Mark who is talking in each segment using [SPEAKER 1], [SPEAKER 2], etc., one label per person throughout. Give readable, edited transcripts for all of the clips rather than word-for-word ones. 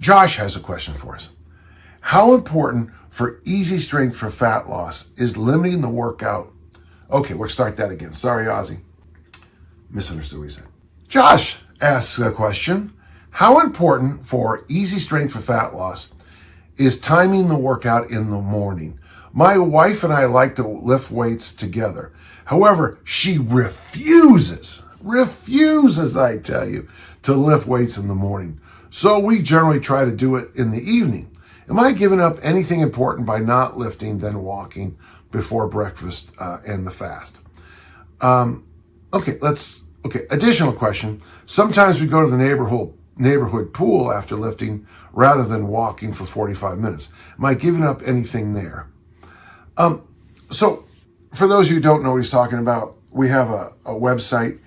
[SPEAKER 1] Josh has a question for us. How important for easy strength for fat loss is limiting the workout? Okay, we'll start that again. Sorry, Ozzy. Misunderstood what he said. Josh asks a question. How important for easy strength for fat loss is timing the workout in the morning? My wife and I like to lift weights together. However, she refuses, I tell you, to lift weights in the morning. So we generally try to do it in the evening. Am I giving up anything important by not lifting, then walking before breakfast and the fast? Okay, additional question. Sometimes we go to the neighborhood pool after lifting rather than walking for 45 minutes. Am I giving up anything there? So for those of you who don't know what he's talking about, we have a website,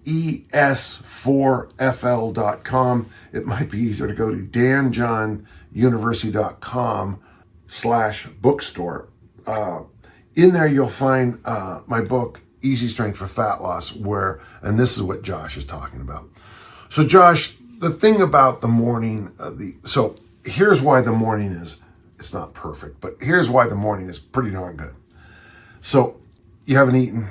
[SPEAKER 1] es4fl.com. It might be easier to go to danjohnuniversity.com/bookstore. In there, you'll find my book, Easy Strength for Fat Loss, and this is what Josh is talking about. So Josh, the thing about the morning, so here's why the morning it's not perfect, but here's why the morning is pretty darn good. So you haven't eaten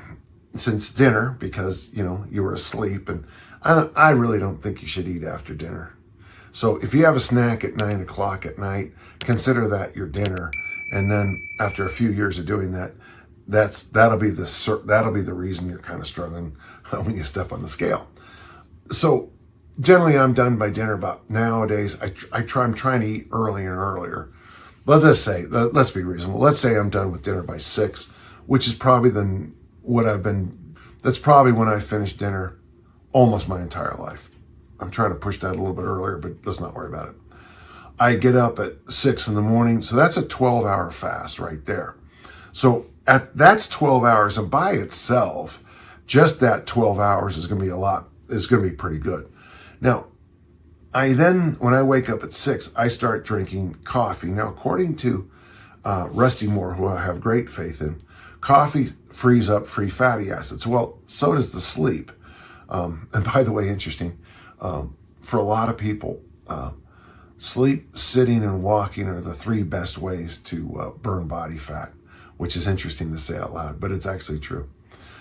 [SPEAKER 1] since dinner because, you were asleep, and I really don't think you should eat after dinner. So if you have a snack at 9 o'clock at night, consider that your dinner. And then after a few years of doing that, that'll be the reason you're kind of struggling when you step on the scale. So generally I'm done by dinner about nowadays. I'm trying to eat earlier and earlier. Let's be reasonable. Let's say I'm done with dinner by 6, which is probably that's probably when I finished dinner almost my entire life. I'm trying to push that a little bit earlier, but let's not worry about it. I get up at 6 in the morning, so that's a 12-hour fast right there. So that's 12 hours, and by itself, just that 12 hours is going to be pretty good. Now, when I wake up at 6, I start drinking coffee. Now, according to Rusty Moore, who I have great faith in, coffee frees up free fatty acids. Well, so does the sleep. And by the way, interesting, for a lot of people, sleep, sitting, and walking are the 3 best ways to burn body fat, which is interesting to say out loud, but it's actually true.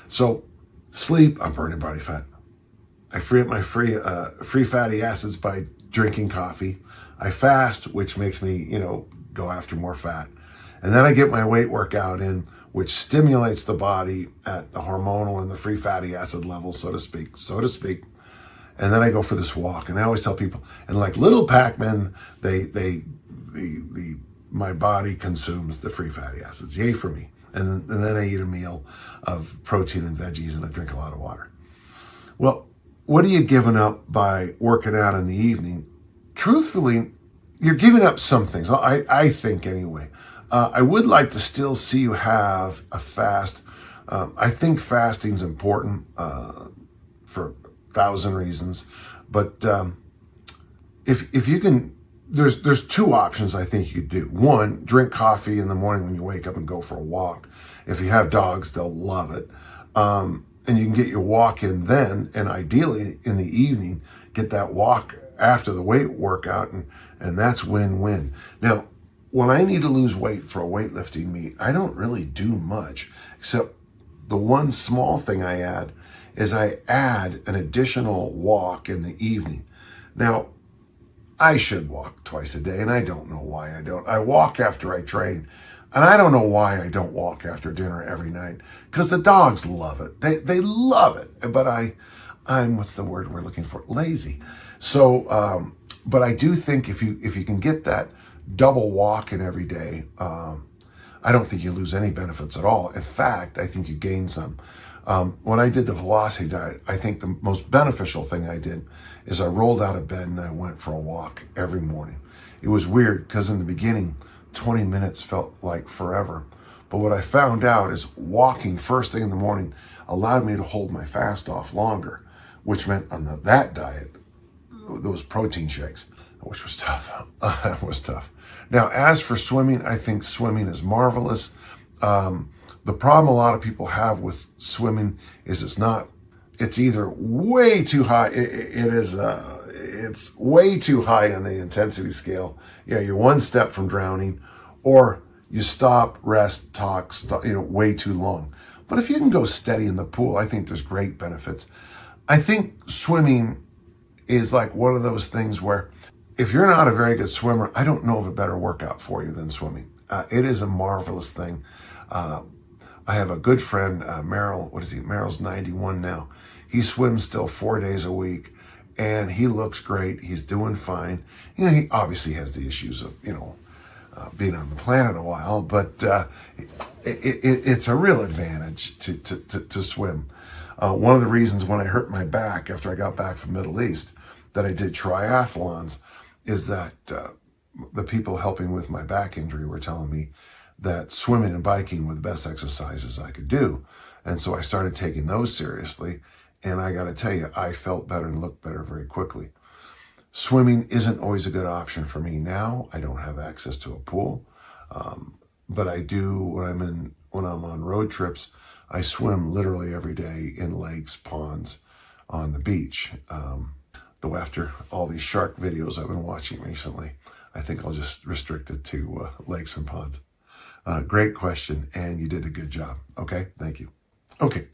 [SPEAKER 1] So sleep, I'm burning body fat. I free up my free fatty acids by drinking coffee. I fast, which makes me, go after more fat. And then I get my weight workout in, which stimulates the body at the hormonal and the free fatty acid level, so to speak. And then I go for this walk. And I always tell people, and like little Pac-Man, my body consumes the free fatty acids. Yay for me. And then I eat a meal of protein and veggies, and I drink a lot of water. Well, what are you giving up by working out in the evening? Truthfully, you're giving up some things. I think anyway. I would like to still see you have a fast. I think fasting's important for 1,000 reasons, but if you can, there's 2 options I think you could do. One, drink coffee in the morning when you wake up and go for a walk. If you have dogs, they'll love it. And you can get your walk in then, and ideally in the evening, get that walk after the weight workout, and that's win-win. Now, when I need to lose weight for a weightlifting meet, I don't really do much, except the one small thing I add is I add an additional walk in the evening. Now, I should walk twice a day, and I don't know why I don't. I walk after I train, and I don't know why I don't walk after dinner every night, because the dogs love it. They love it, but I'm what's the word we're looking for? Lazy. So, but I do think if you can get that double walk in every day, I don't think you lose any benefits at all. In fact, I think you gain some. When I did the velocity diet, I think the most beneficial thing I did is I rolled out of bed and I went for a walk every morning. It was weird because in the beginning, 20 minutes felt like forever. But what I found out is walking first thing in the morning allowed me to hold my fast off longer, which meant on that diet, those protein shakes, which was tough. It was tough. Now, as for swimming, I think swimming is marvelous. The problem a lot of people have with swimming is it's either way too high. it's way too high on the intensity scale. You're one step from drowning, or you stop, rest, talk, way too long. But if you can go steady in the pool, I think there's great benefits. I think swimming is like one of those things where if you're not a very good swimmer, I don't know of a better workout for you than swimming. It is a marvelous thing. I have a good friend, Merrill. What is he? Merrill's 91 now. He swims still 4 days a week, and he looks great. He's doing fine. He obviously has the issues of, being on the planet a while, but it's a real advantage to swim. One of the reasons when I hurt my back after I got back from Middle East that I did triathlons is that the people helping with my back injury were telling me that swimming and biking were the best exercises I could do. And so I started taking those seriously. And I got to tell you, I felt better and looked better very quickly. Swimming isn't always a good option for me now. I don't have access to a pool. But I do when I'm on road trips. I swim literally every day in lakes, ponds, on the beach. Though after all these shark videos I've been watching recently, I think I'll just restrict it to lakes and ponds. Great question, and you did a good job. Okay, thank you. Okay,